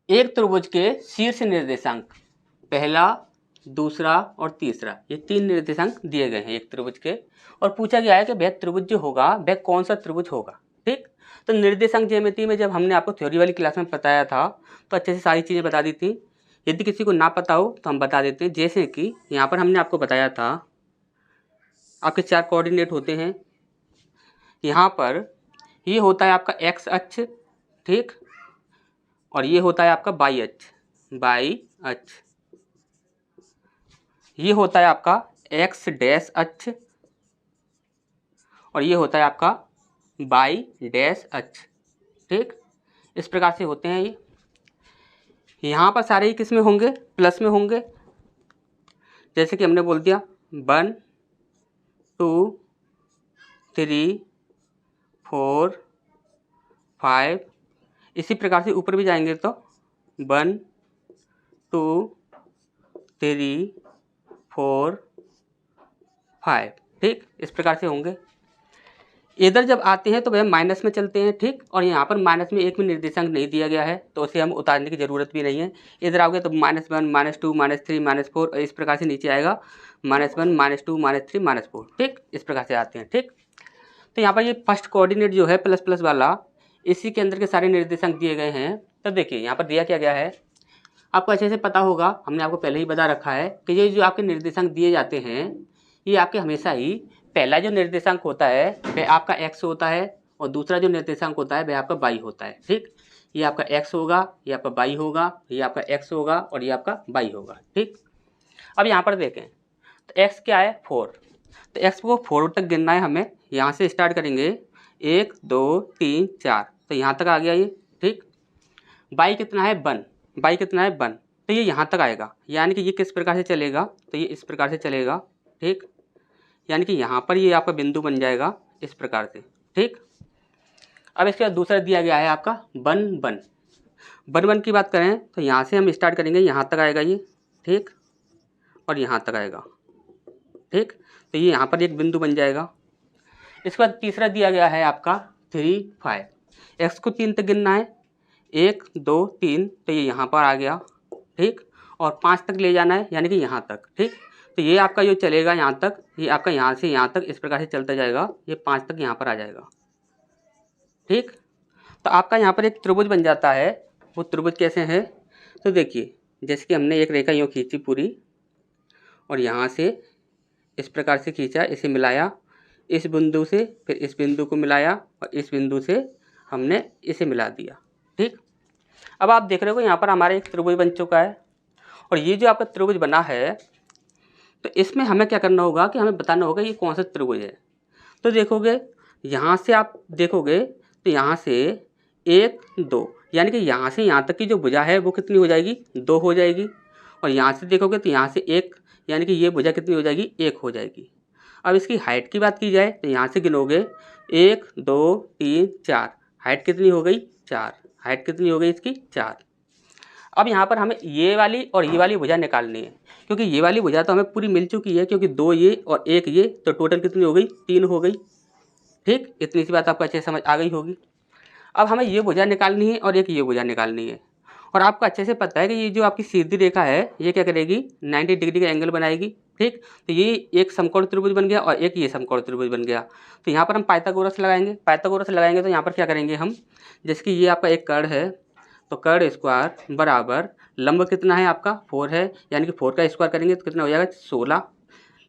एक त्रिभुज के शीर्ष निर्देशांक पहला, दूसरा और तीसरा, ये 3 निर्देशांक दिए गए हैं एक त्रिभुज के, और पूछा गया है कि वह त्रिभुज जो होगा वह कौन सा त्रिभुज होगा। ठीक, तो निर्देशांक ज्यामिति में जब हमने आपको थ्योरी वाली क्लास में बताया था तो अच्छे से सारी चीज़ें बता दी थी। यदि किसी को ना पता हो तो हम बता देते हैं। जैसे कि यहाँ पर हमने आपको बताया था आपके 4 कोऑर्डिनेट होते हैं। यहाँ पर ये होता है आपका एक्स अक्ष, ठीक, और ये होता है आपका वाई अक्ष, वाई अक्ष। ये होता है आपका एक्स डैश अक्ष और ये होता है आपका वाई डैश अक्ष। ठीक, इस प्रकार से होते हैं ये। यहाँ पर सारे ही किस में होंगे? प्लस में होंगे। जैसे कि हमने बोल दिया 1 2 3 4 5। इसी प्रकार से ऊपर भी जाएंगे तो 1 2 3 4 5। ठीक, इस प्रकार से होंगे। इधर जब आते हैं तो वह माइनस में चलते हैं। ठीक, और यहाँ पर माइनस में एक भी निर्देशांक नहीं दिया गया है तो उसे हम उतारने की ज़रूरत भी नहीं है। इधर आओगे तो -1 -2 -3 -4 इस प्रकार से नीचे आएगा -1 -2 -3 -4। ठीक, इस प्रकार से आते हैं। ठीक, तो यहाँ पर ये फर्स्ट कोऑर्डिनेट जो है प्लस प्लस वाला, इसी के अंदर के सारे निर्देशांक दिए गए हैं। तो देखिए यहाँ पर दिया क्या गया है, आपको अच्छे से पता होगा, हमने आपको पहले ही बता रखा है कि ये जो आपके निर्देशांक दिए जाते हैं ये आपके हमेशा ही पहला जो निर्देशांक होता है वह आपका x होता है और दूसरा जो निर्देशांक होता है वह आपका y होता है। ठीक, ये आपका x होगा, ये आपका y होगा, ये आपका x होगा और ये आपका y होगा। ठीक, अब यहाँ पर देखें तो x क्या है? 4। तो x को 4 तक गिनना है हमें। यहाँ से स्टार्ट करेंगे 1 2 3 4, तो यहाँ तक आ गया ये। ठीक, y कितना है? 1। y कितना है? 1। तो ये यहाँ तक आएगा, यानी कि ये किस प्रकार से चलेगा? तो ये इस प्रकार से चलेगा। ठीक, यानी कि यहाँ पर ये आपका बिंदु बन जाएगा इस प्रकार से। ठीक, अब इसके बाद दूसरा दिया गया है आपका 1 1। 1 1 की बात करें तो यहाँ से हम स्टार्ट करेंगे, यहाँ तक आएगा ये। ठीक, और यहाँ तक आएगा। ठीक, तो ये यहाँ पर एक बिंदु बन जाएगा। इसके बाद तीसरा दिया गया है आपका 3 5। एक्स को 3 तक गिनना है, 1 2 3, तो ये यहाँ पर आ गया। ठीक, और 5 तक ले जाना है, यानी कि यहाँ तक। ठीक, तो ये आपका जो चलेगा यहाँ तक, ये आपका यहाँ से यहाँ तक इस प्रकार से चलता जाएगा, ये 5 तक यहाँ पर आ जाएगा। ठीक, तो आपका यहाँ पर एक त्रिभुज बन जाता है। वो त्रिभुज कैसे है? तो देखिए, जैसे कि हमने एक रेखा यूँ खींची पूरी और यहाँ से इस प्रकार से खींचा, इसे मिलाया इस बिंदु से, फिर इस बिंदु को मिलाया और इस बिंदु से हमने इसे मिला दिया। ठीक, अब आप देख रहे हो यहाँ पर हमारा एक त्रिभुज बन चुका है। और ये जो आपका त्रिभुज बना है तो इसमें हमें क्या करना होगा कि हमें बताना होगा ये कौन सा त्रिभुज है। तो देखोगे यहाँ से, आप देखोगे तो यहाँ से 1 2, यानी कि यहाँ से यहाँ तक की जो भुजा है वो कितनी हो जाएगी? 2 हो जाएगी। और यहाँ से देखोगे तो यहाँ से 1, यानी कि ये भुजा कितनी हो जाएगी? 1 हो जाएगी। अब इसकी हाइट की बात की जाए तो यहाँ से गिनोगे 1 2 3 4, हाइट कितनी हो गई? 4। हाइट कितनी हो गई इसकी? 4। अब यहाँ पर हमें ये वाली और ये वाली भुजा निकालनी है, क्योंकि ये वाली भुजा तो हमें पूरी मिल चुकी है, क्योंकि 2 ये और 1 ये, तो टोटल कितनी हो गई? 3 हो गई। ठीक, इतनी सी बात आपको अच्छे समझ आ गई होगी। अब हमें ये भुजा निकालनी है और एक ये भुजा निकालनी है। और आपको अच्छे से पता है कि ये जो आपकी सीधी रेखा है ये क्या करेगी? 90 डिग्री का एंगल बनाएगी। ठीक, तो ये एक समकोण त्रिभुज बन गया और एक ये समकोण त्रिभुज बन गया। तो यहाँ पर हम पाइथागोरस लगाएंगे। पाइथागोरस लगाएंगे तो यहाँ पर क्या करेंगे हम, जैसे कि ये आपका एक कर्ण है, तो कर्ण स्क्वायर बराबर लंब कितना है आपका? 4 है, यानी कि 4 का स्क्वायर करेंगे तो कितना हो जाएगा? 16।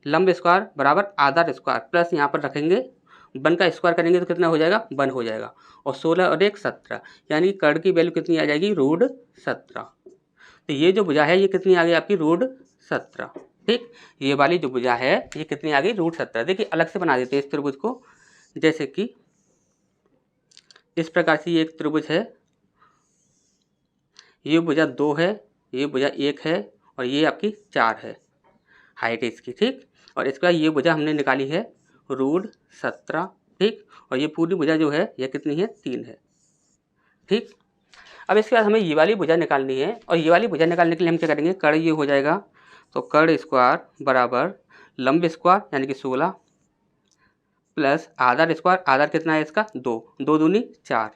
लंब स्क्वायर बराबर आधार स्क्वायर प्लस यहाँ पर रखेंगे 1 का स्क्वायर करेंगे तो कितना हो जाएगा? 1 हो जाएगा। और 16 और 1 17, यानी कि कर्ण की वैल्यू कितनी आ जाएगी? √17। तो ये जो भुजा है ये कितनी आ गई आपकी? √17। ठीक, ये वाली जो भुजा है ये कितनी आ गई? √17। देखिए अलग से बना देते हैं इस त्रिभुज को। जैसे कि इस प्रकार से ये एक त्रिभुज है, ये भुजा 2 है, ये भुजा 1 है और ये आपकी 4 है हाइट इसकी। ठीक, और इसके बाद ये भुजा हमने निकाली है √17। ठीक, और ये पूरी भुजा जो है ये कितनी है? 3 है। ठीक, अब इसके बाद हमें ये वाली भुजा निकालनी है, और ये वाली भुजा निकालने के लिए हम क्या करेंगे? कर्ण ये हो जाएगा, तो कर्ण स्क्वायर बराबर लंब स्क्वायर यानी कि 16 प्लस आधार स्क्वायर, आधार कितना है इसका? 2, 2 दूनी 4।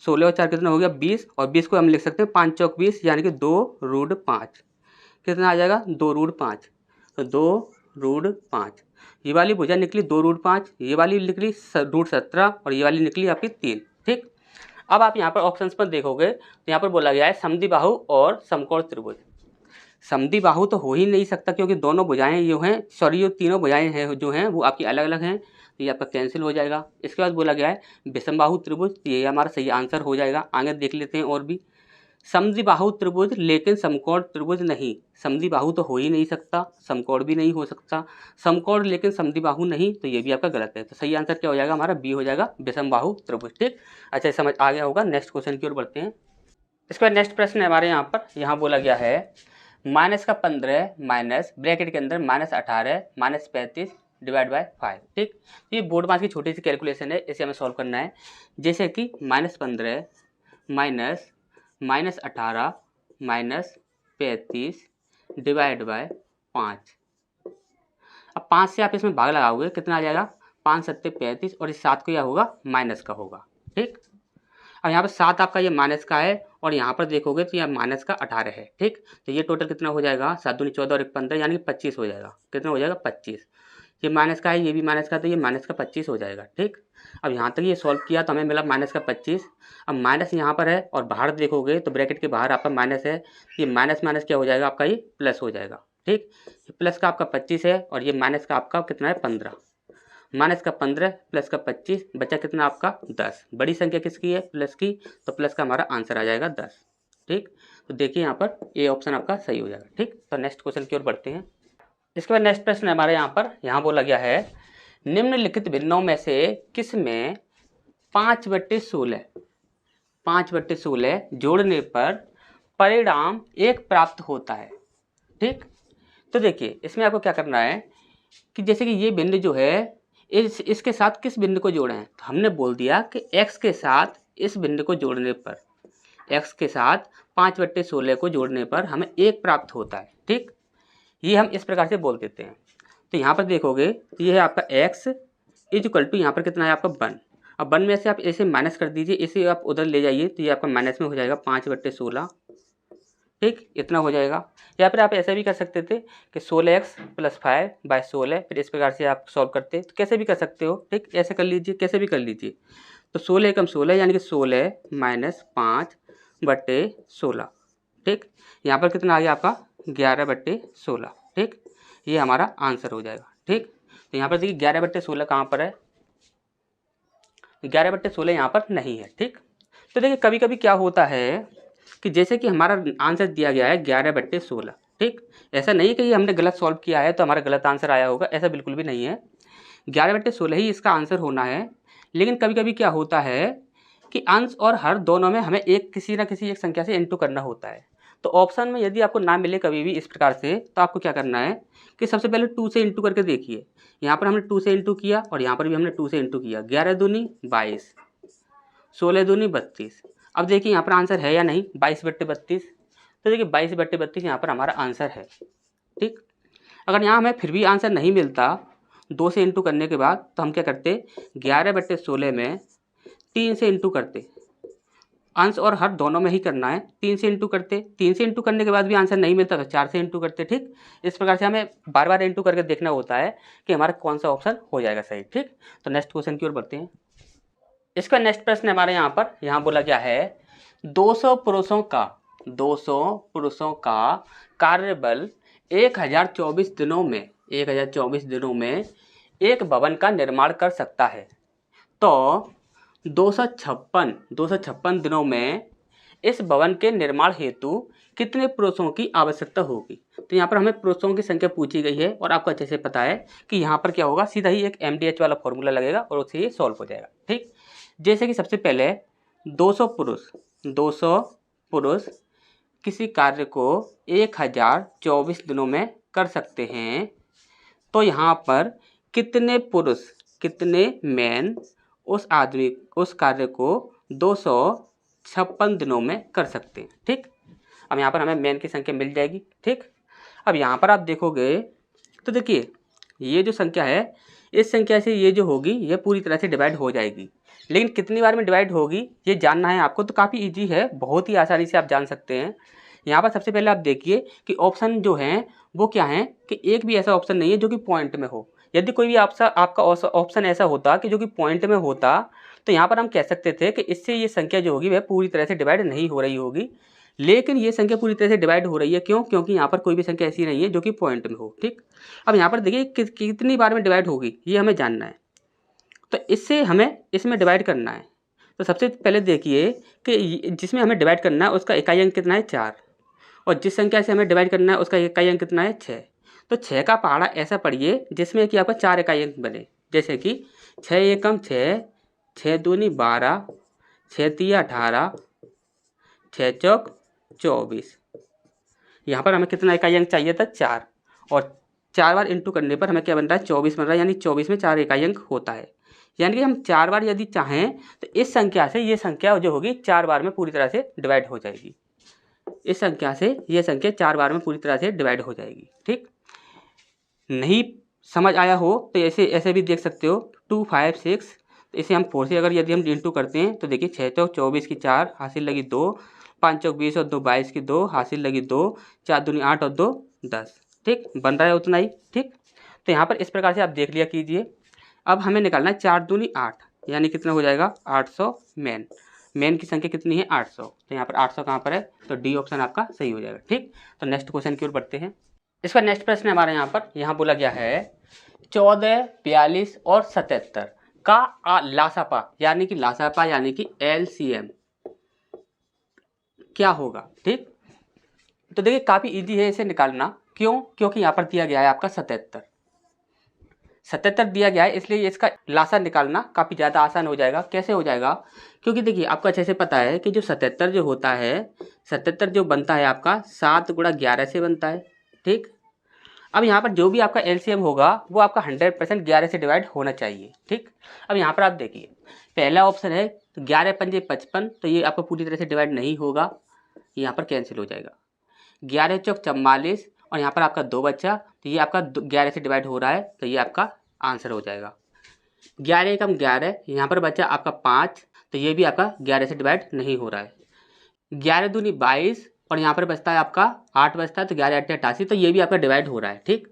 16 और 4 कितना हो गया 20, और 20 को हम लिख सकते हैं 5 चौक 20 यानी कि 2√5। कितना आ जाएगा 2√5, तो 2√5। ये वाली भुजा निकली 2√5, ये वाली निकली √17 और ये वाली निकली आपकी 3। ठीक, अब आप यहाँ पर ऑप्शंस पर देखोगे तो यहाँ पर बोला गया है समद्विबाहु और समकोण त्रिभुज। समद्विबाहु तो हो ही नहीं सकता क्योंकि दोनों भुजाएं जो हैं, सॉरी जो तीनों भुजाएं हैं जो हैं वो आपकी अलग अलग हैं, तो ये आपका कैंसिल हो जाएगा। इसके बाद बोला गया है विषमबाहु त्रिभुज, ये हमारा सही आंसर हो जाएगा। आगे देख लेते हैं और भी। समद्विबाहु त्रिभुज लेकिन समकोण त्रिभुज नहीं, समद्विबाहु तो हो ही नहीं सकता, समकोण भी नहीं हो सकता, समकोण लेकिन समद्विबाहु नहीं, तो ये भी आपका गलत है। तो सही आंसर क्या हो जाएगा हमारा बी हो जाएगा विषमबाहु त्रिभुज। ठीक, अच्छा समझ आ गया होगा। नेक्स्ट क्वेश्चन की ओर बढ़ते हैं। इसके बाद नेक्स्ट प्रश्न है हमारे यहाँ पर, यहाँ बोला गया है -15 माइनस ब्रैकेट के अंदर -18 -35 डिवाइड बाय 5। ठीक, ये बोर्ड मास की छोटी सी कैलकुलेशन है, इसे हमें सॉल्व करना है। जैसे कि -15 माइनस -18 -35 डिवाइड बाय 5। अब 5 से आप इसमें भाग लगाओगे कितना आ जाएगा 5 7 35 और इस 7 को यह होगा माइनस का होगा। ठीक, अब यहाँ पर 7 आपका ये माइनस का है और यहाँ पर देखोगे तो यह माइनस का 18 है। ठीक, तो ये टोटल कितना हो जाएगा 7 दूनी 14 और 1 15 यानी कि 25 हो जाएगा। कितना हो जाएगा 25। ये माइनस का है, ये भी माइनस का, तो ये माइनस का 25 हो जाएगा। ठीक, अब यहाँ तक ये सॉल्व किया तो हमें मिला माइनस का 25। अब माइनस यहाँ पर है और बाहर देखोगे तो ब्रैकेट के बाहर आपका माइनस है, ये माइनस माइनस क्या हो जाएगा आपका ये प्लस हो जाएगा। ठीक, प्लस का आपका 25 है और ये माइनस का आपका कितना है 15। माइनस का 15 प्लस का 25 बचा कितना आपका 10। बड़ी संख्या किसकी है प्लस की, तो प्लस का हमारा आंसर आ जाएगा 10। ठीक, तो देखिए यहाँ पर ए ऑप्शन आपका सही हो जाएगा। ठीक, तो नेक्स्ट क्वेश्चन की ओर बढ़ते हैं। इसके बाद नेक्स्ट प्रश्न हमारे यहाँ पर, यहाँ बोला गया है निम्नलिखित भिन्नों में से किस में 5/16 जोड़ने पर परिणाम 1 प्राप्त होता है। ठीक, तो देखिए इसमें आपको क्या करना है कि जैसे कि ये बिंदु जो है इसके साथ किस बिंदु को जोड़े हैं, तो हमने बोल दिया कि x के साथ इस बिंदु को जोड़ने पर, x के साथ 5/16 को जोड़ने पर हमें 1 प्राप्त होता है। ठीक, ये हम इस प्रकार से बोल देते हैं। तो यहाँ पर देखोगे तो ये है आपका x इक्वल टू यहाँ पर कितना है आपका 1। अब 1 में से आप ऐसे माइनस कर दीजिए, इसे आप उधर ले जाइए तो ये आपका माइनस में हो जाएगा 5/16। ठीक, इतना हो जाएगा। या फिर आप ऐसा भी कर सकते थे कि 16x + 5/16, फिर इस प्रकार से आप सॉल्व करते तो कैसे भी कर सकते हो। ठीक, ऐसे कर लीजिए, कैसे भी कर लीजिए। तो 16 एकम 16 यानी कि 16 - 5/16। ठीक, यहाँ पर कितना आ गया आपका 11/16। ठीक, ये हमारा आंसर हो जाएगा। ठीक, तो यहाँ पर देखिए 11/16 कहाँ पर है, 11/16 यहाँ पर नहीं है। ठीक, तो देखिए कभी कभी क्या होता है कि जैसे कि हमारा आंसर दिया गया है 11/16। ठीक, ऐसा नहीं कि ये हमने गलत सॉल्व किया है तो हमारा गलत आंसर आया होगा, ऐसा बिल्कुल भी नहीं है। 11/16 ही इसका आंसर होना है। लेकिन कभी कभी क्या होता है कि अंश और हर दोनों में हमें किसी ना किसी एक संख्या से इंटू करना होता है। तो ऑप्शन में यदि आपको ना मिले कभी भी इस प्रकार से, तो आपको क्या करना है कि सबसे पहले 2 से इंटू करके देखिए। यहाँ पर हमने 2 से इंटू किया और यहाँ पर भी हमने 2 से इंटू किया। 11 दूनी 22, 16 दूनी 32। अब देखिए यहाँ पर आंसर है या नहीं 22/32। तो देखिए 22/32 यहाँ पर हमारा आंसर है। ठीक, अगर यहाँ हमें फिर भी आंसर नहीं मिलता 2 से इंटू करने के बाद, तो हम क्या करते 11/16 में 3 से इंटू करते। अंश और हर दोनों में ही करना है, 3 से इंटू करते। 3 से इंटू करने के बाद भी आंसर नहीं मिलता तो 4 से इंटू करते। ठीक, इस प्रकार से हमें बार बार इंटू करके देखना होता है कि हमारा कौन सा ऑप्शन हो जाएगा सही। ठीक, तो नेक्स्ट क्वेश्चन की ओर बढ़ते हैं। इसका नेक्स्ट प्रश्न हमारे यहाँ पर, यहाँ बोला गया है 200 पुरुषों का कार्यबल 1024 दिनों में एक भवन का निर्माण कर सकता है, तो 256 दिनों में इस भवन के निर्माण हेतु कितने पुरुषों की आवश्यकता होगी। तो यहाँ पर हमें पुरुषों की संख्या पूछी गई है और आपको अच्छे से पता है कि यहाँ पर क्या होगा, सीधा ही एक MDH वाला फॉर्मूला लगेगा और उससे ये सॉल्व हो जाएगा। ठीक, जैसे कि सबसे पहले 200 पुरुष किसी कार्य को 1024 दिनों में कर सकते हैं, तो यहाँ पर कितने पुरुष, कितने मैन उस कार्य को 256 दिनों में कर सकते हैं। ठीक, अब यहाँ पर हमें मैन की संख्या मिल जाएगी। ठीक, अब यहाँ पर आप देखोगे तो देखिए ये जो संख्या है इस संख्या से ये जो होगी ये पूरी तरह से डिवाइड हो जाएगी। लेकिन कितनी बार में डिवाइड होगी ये जानना है आपको, तो काफ़ी इजी है, बहुत ही आसानी से आप जान सकते हैं। यहाँ पर सबसे पहले आप देखिए कि ऑप्शन जो हैं वो क्या हैं कि एक भी ऐसा ऑप्शन नहीं है जो कि पॉइंट में हो। यदि कोई भी आपका ऑप्शन ऐसा होता कि जो कि पॉइंट में होता तो यहाँ पर हम कह सकते थे कि इससे ये संख्या जो होगी वह पूरी तरह से डिवाइड नहीं हो रही होगी। लेकिन ये संख्या पूरी तरह से डिवाइड हो रही है, क्यों? क्योंकि यहाँ पर कोई भी संख्या ऐसी नहीं है जो कि पॉइंट में हो। ठीक, अब यहाँ पर देखिए कितनी बार में डिवाइड होगी ये हमें जानना है, तो इससे हमें इसमें डिवाइड करना है। तो सबसे पहले देखिए कि जिसमें हमें डिवाइड करना है उसका इकाई अंक कितना है 4, और जिस संख्या से हमें डिवाइड करना है उसका इकाई अंक कितना है 6। तो 6 का पहाड़ा ऐसा पढ़िए जिसमें कि आपका 4 इकाई अंक बने, जैसे कि 6 एकम 6, 6 दूनी 12, 6 तिया 18, 6 चौक 24। यहाँ पर हमें कितना इकाई अंक चाहिए था 4, और 4 बार इंटू करने पर हमें क्या बन रहा है 24 बन रहा है, यानी 24 में 4 इकाई अंक होता है। यानी कि हम 4 बार यदि चाहें तो इस संख्या से ये संख्या जो होगी 4 बार में पूरी तरह से डिवाइड हो जाएगी। इस संख्या से ये संख्या 4 बार में पूरी तरह से डिवाइड हो जाएगी। ठीक, नहीं समझ आया हो तो ऐसे भी देख सकते हो 2 5 6, तो इसे हम 4 से अगर यदि हम इंटू करते हैं तो देखिए 6 चौक 24 की 4 हासिल लगी 2, 5 चौक 20 और 2 22 की 2 हासिल लगी 2, 4 दूनी 8 और 2 10। ठीक, बन रहा है उतना ही। ठीक, तो यहाँ पर इस प्रकार से आप देख लिया कीजिए। अब हमें निकालना है 4 दूनी 8, यानी कितना हो जाएगा 800। मेन की संख्या कितनी है 800, तो यहाँ पर 800 कहाँ पर है, तो डी ऑप्शन आपका सही हो जाएगा। ठीक, तो नेक्स्ट क्वेश्चन की ओर बढ़ते हैं। इसका नेक्स्ट प्रश्न हमारे यहाँ बोला गया है 14, 42 और 77 का लासापा यानी कि LCM क्या होगा। ठीक, तो देखिए काफ़ी इजी है इसे निकालना, क्यों? क्योंकि यहाँ पर दिया गया है आपका 77 दिया गया है, इसलिए इसका लासा निकालना काफ़ी ज़्यादा आसान हो जाएगा। कैसे हो जाएगा? क्योंकि देखिए आपको अच्छे से पता है कि जो 77 जो होता है, 77 जो बनता है आपका 7 गुणा 11 से बनता है। ठीक, अब यहाँ पर जो भी आपका LCM होगा वो आपका 100% 11 से डिवाइड होना चाहिए। ठीक, अब यहाँ पर आप देखिए पहला ऑप्शन है 11 पंजे 55, तो ये आपका पूरी तरह से डिवाइड नहीं होगा, यहाँ पर कैंसिल हो जाएगा। 11 चौक 44, और यहाँ पर आपका 2 बच्चा, तो ये आपका 11 से डिवाइड हो रहा है, तो ये आपका आंसर हो जाएगा। 11 एकम 11, यहाँ पर बच्चा आपका 5, तो ये भी आपका 11 से डिवाइड नहीं हो रहा है। 11 दूनी 22, और यहाँ पर बचता है आपका 8 बचता है, तो 11 8 88, तो ये भी आपका डिवाइड हो रहा है। ठीक,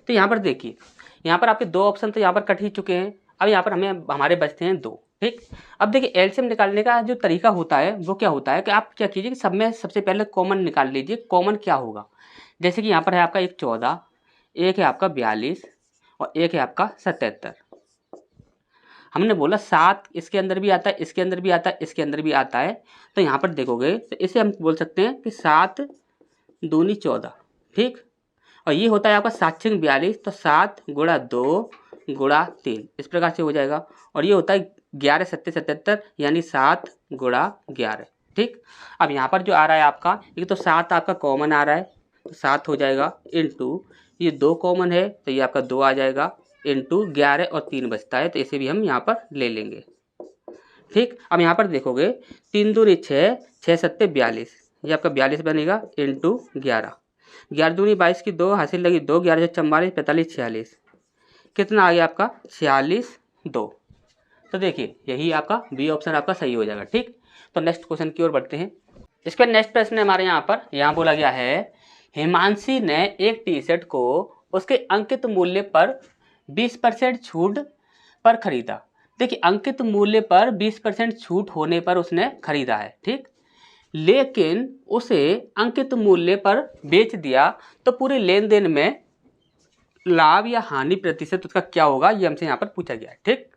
तो यहाँ पर देखिए यहाँ पर आपके 2 ऑप्शन तो यहाँ पर कट ही चुके हैं। अब यहाँ पर हमारे बचते हैं 2। ठीक, अब देखिए एलसीएम निकालने का जो तरीका होता है वो क्या होता है कि आप क्या कीजिए कि सब में सबसे पहले कॉमन निकाल लीजिए। कॉमन क्या होगा, जैसे कि यहाँ पर है आपका एक 14, एक है आपका 42 और एक है आपका 77। हमने बोला 7 इसके अंदर भी आता है, इसके अंदर भी आता है, इसके अंदर भी आता है, तो यहाँ पर देखोगे तो इसे हम बोल सकते हैं कि 7 दूनी 14। ठीक, और ये होता है आपका 7 6 42, तो 7 गुणा 2 गुणा 3 इस प्रकार से हो जाएगा। और ये होता है 11 7 77, यानी 7 गुणा 11। ठीक, अब यहाँ पर जो आ रहा है आपका ये तो 7 आपका कॉमन आ रहा है, तो 7 हो जाएगा, इंटू ये 2 कॉमन है तो ये आपका 2 आ जाएगा, इंटू 11 और 3 बचता है, तो इसे भी हम यहाँ पर ले लेंगे। ठीक, अब यहाँ पर देखोगे 3 दूनी 6, 6 7 42, ये आपका 42 बनेगा, इंटू 11, 11 दूनी 22 की 2 हासिल लगी 2, 11 44 45 46, कितना आ गया आपका 46 2। तो देखिए यही आपका बी ऑप्शन आपका सही हो जाएगा। ठीक, तो नेक्स्ट क्वेश्चन की ओर बढ़ते हैं। इसके नेक्स्ट प्रश्न हमारे यहाँ बोला गया है हिमांशी ने एक टी शर्ट को उसके अंकित मूल्य पर 20% छूट पर खरीदा। देखिए अंकित मूल्य पर 20% छूट होने पर उसने खरीदा है। ठीक, लेकिन उसे अंकित मूल्य पर बेच दिया तो पूरे लेन देन में लाभ या हानि प्रतिशत उसका क्या होगा, ये हमसे यहाँ पर पूछा गया है। ठीक,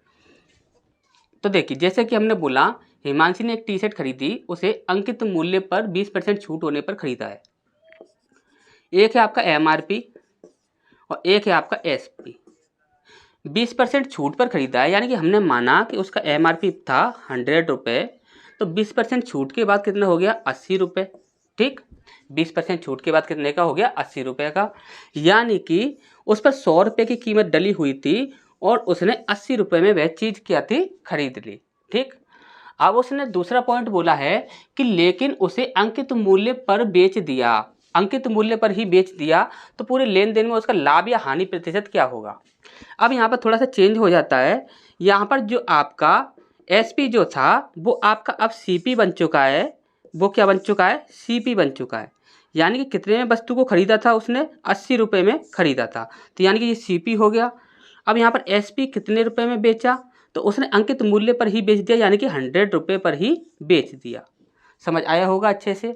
तो देखिए जैसे कि हमने बोला हिमांशी ने एक टी शर्ट खरीदी, उसे अंकित मूल्य पर 20% छूट होने पर खरीदा है। एक है आपका MRP और एक है आपका SP। 20% छूट पर खरीदा है, यानी कि हमने माना कि उसका MRP था 100 रुपये, तो 20% छूट के बाद कितना हो गया 80 रुपये। ठीक, 20% छूट के बाद कितने का हो गया 80 रुपये का, यानी कि उस पर 100 रुपये की कीमत डली हुई थी और उसने 80 रुपये में वह चीज़ क्या थी खरीद ली। ठीक, अब उसने दूसरा पॉइंट बोला है कि लेकिन उसे अंकित मूल्य पर बेच दिया। अंकित मूल्य पर ही बेच दिया तो पूरे लेन देन में उसका लाभ या हानि प्रतिशत क्या होगा। अब यहाँ पर थोड़ा सा चेंज हो जाता है। यहाँ पर जो आपका एसपी जो था वो आपका अब सीपी बन चुका है। वो क्या बन चुका है, सीपी बन चुका है। यानी कि कितने में वस्तु को खरीदा था उसने, 80 रुपये में खरीदा था, तो यानी कि ये सीपी हो गया। अब यहाँ पर एसपी कितने रुपए में बेचा, तो उसने अंकित मूल्य पर ही बेच दिया, यानी कि 100 रुपये पर ही बेच दिया। समझ आया होगा अच्छे से।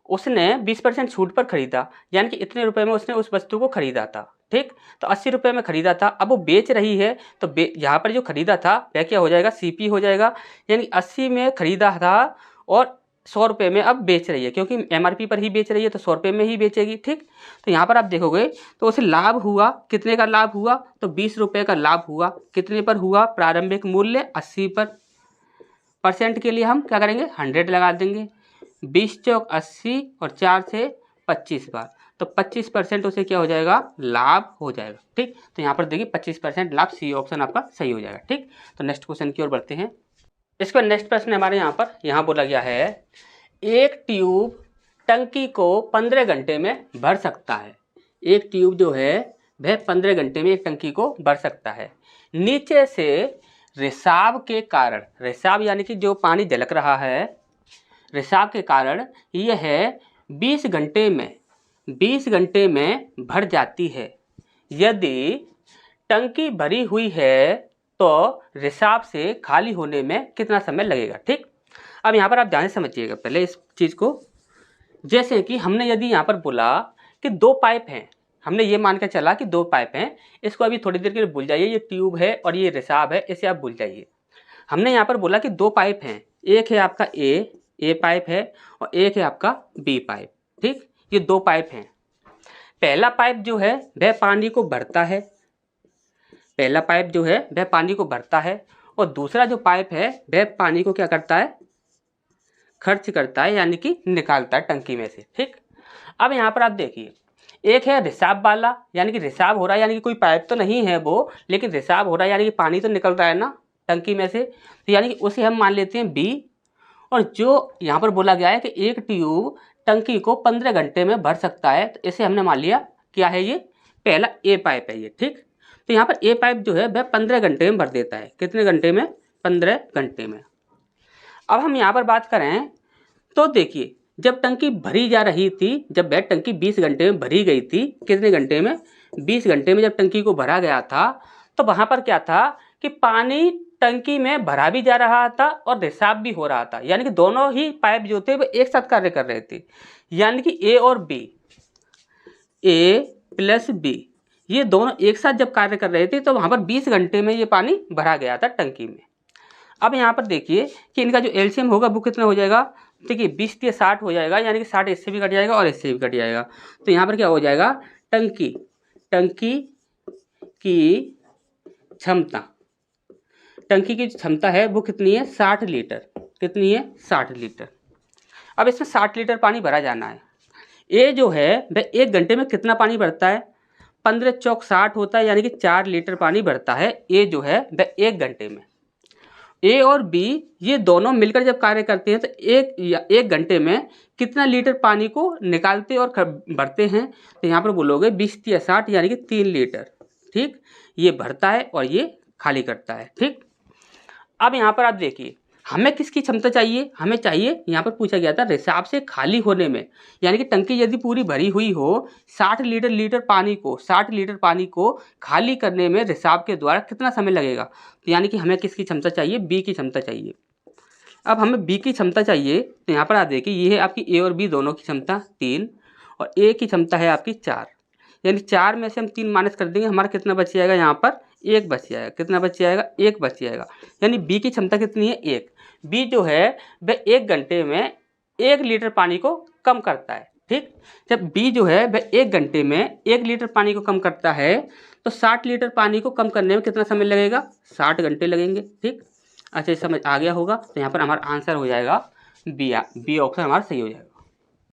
उसने 20% छूट पर खरीदा, यानी कि इतने रुपए में उसने उस वस्तु को खरीदा था, ठीक। तो 80 रुपये में खरीदा था, अब वो बेच रही है, तो यहाँ पर जो खरीदा था वह क्या हो जाएगा, सीपी हो जाएगा। यानी 80 में खरीदा था और 100 रुपये में अब बेच रही है, क्योंकि एमआरपी पर ही बेच रही है तो 100 रुपये में ही बेचेगी, ठीक। तो यहाँ पर आप देखोगे तो उसे लाभ हुआ, कितने का लाभ हुआ, तो 20 रुपये का लाभ हुआ। कितने पर हुआ, प्रारंभिक मूल्य 80 पर। परसेंट के लिए हम क्या करेंगे, 100 लगा देंगे। 20 चौक 80 और 4 से 25 बार, तो 25% उसे क्या हो जाएगा, लाभ हो जाएगा, ठीक। तो यहाँ पर देखिए 25% लाभ, सी ऑप्शन आपका सही हो जाएगा, ठीक। तो नेक्स्ट क्वेश्चन की ओर बढ़ते हैं। इसके बाद नेक्स्ट प्रश्न हमारे यहाँ बोला गया है, एक ट्यूब टंकी को 15 घंटे में भर सकता है। एक ट्यूब जो है वह 15 घंटे में एक टंकी को भर सकता है। नीचे से रिसाव के कारण, रिसाव यानी कि जो पानी झलक रहा है, रिसाव के कारण यह 20 घंटे में भर जाती है। यदि टंकी भरी हुई है तो रिसाव से खाली होने में कितना समय लगेगा, ठीक। अब यहाँ पर आप ध्यान से समझिएगा पहले इस चीज़ को। जैसे कि हमने यदि यहाँ पर बोला कि 2 पाइप हैं, हमने ये मान के चला कि 2 पाइप हैं, इसको अभी थोड़ी देर के लिए भूल जाइए, ये ट्यूब है और ये रिसाव है, इसे आप भूल जाइए। हमने यहाँ पर बोला कि 2 पाइप हैं, एक है आपका ए पाइप है और एक है आपका बी पाइप, ठीक। ये 2 पाइप हैं। पहला पाइप जो है वह पानी को भरता है, पहला पाइप जो है वह पानी को भरता है, और दूसरा जो पाइप है वह पानी को क्या करता है, खर्च करता है, यानी कि निकालता है टंकी में से, ठीक। अब यहाँ पर आप देखिए, एक है रिसाव वाला, यानी कि रिसाव हो रहा है, यानी कि कोई पाइप तो नहीं है वो, लेकिन रिसाव हो रहा है, यानी कि पानी तो निकल रहा है ना टंकी में से, तो यानी कि उसे हम मान लेते हैं बी। और जो यहाँ पर बोला गया है कि एक ट्यूब टंकी को 15 घंटे में भर सकता है, तो इसे हमने मान लिया क्या है, ये पहला ए पाइप है ये, ठीक। तो यहाँ पर ए पाइप जो है वह 15 घंटे में भर देता है। कितने घंटे में, 15 घंटे में। अब हम यहाँ पर बात करें तो देखिए, जब टंकी भरी जा रही थी, जब वह टंकी 20 घंटे में भरी गई थी, कितने घंटे में, 20 घंटे में जब टंकी को भरा गया था, तो वहाँ पर क्या था कि पानी टंकी में भरा भी जा रहा था और रिसाव भी हो रहा था, यानी कि दोनों ही पाइप जो थे वो एक साथ कार्य कर रहे थे। यानी कि ए और बी, ए प्लस बी, ये दोनों एक साथ जब कार्य कर रहे थे तो वहाँ पर 20 घंटे में ये पानी भरा गया था टंकी में। अब यहाँ पर देखिए कि इनका जो एलसीएम होगा वो कितना हो जाएगा, देखिए 20 से 60 हो जाएगा, यानी कि 60 इससे भी कट जाएगा और इससे भी कट जाएगा। तो यहाँ पर क्या हो जाएगा, टंकी की क्षमता, टंकी की क्षमता है वो कितनी है, 60 लीटर। कितनी है, 60 लीटर। अब इसमें 60 लीटर पानी भरा जाना है। ए जो है वह 1 घंटे में कितना पानी भरता है, 15 चौक 60 होता है, यानी कि 4 लीटर पानी भरता है ए जो है वह 1 घंटे में। ए और बी ये दोनों मिलकर जब कार्य करते हैं तो एक घंटे में कितना लीटर पानी को निकालते और भरते हैं, तो यहाँ पर बोलोगे 20 या 60, यानी कि 3 लीटर, ठीक। ये भरता है और ये खाली करता है, ठीक। अब यहाँ पर आप देखिए हमें किसकी क्षमता चाहिए, हमें चाहिए, यहाँ पर पूछा गया था रिसाव से खाली होने में, यानी कि टंकी यदि पूरी भरी हुई हो, 60 लीटर पानी को खाली करने में रिसाव के द्वारा कितना समय लगेगा, तो यानी कि हमें किसकी क्षमता चाहिए, बी की क्षमता चाहिए। अब हमें बी की क्षमता चाहिए, तो यहाँ पर आप देखिए ये है आपकी ए और बी दोनों की क्षमता 3 और ए की क्षमता है आपकी 4, यानी 4 में से हम 3 माइनस कर देंगे, हमारा कितना बच जाएगा, यहाँ पर 1 बच जाएगा। कितना बच जाएगा, 1 बच जाएगा। यानी बी की क्षमता कितनी है, 1। बी जो है वह 1 घंटे में 1 लीटर पानी को कम करता है, ठीक। जब बी जो है वह 1 घंटे में 1 लीटर पानी को कम करता है तो 60 लीटर पानी को कम करने में कितना समय लगेगा, 60 घंटे लगेंगे, ठीक। अच्छा समझ आ गया होगा। तो यहाँ पर हमारा आंसर हो जाएगा बी ऑप्शन हमारा सही हो जाएगा।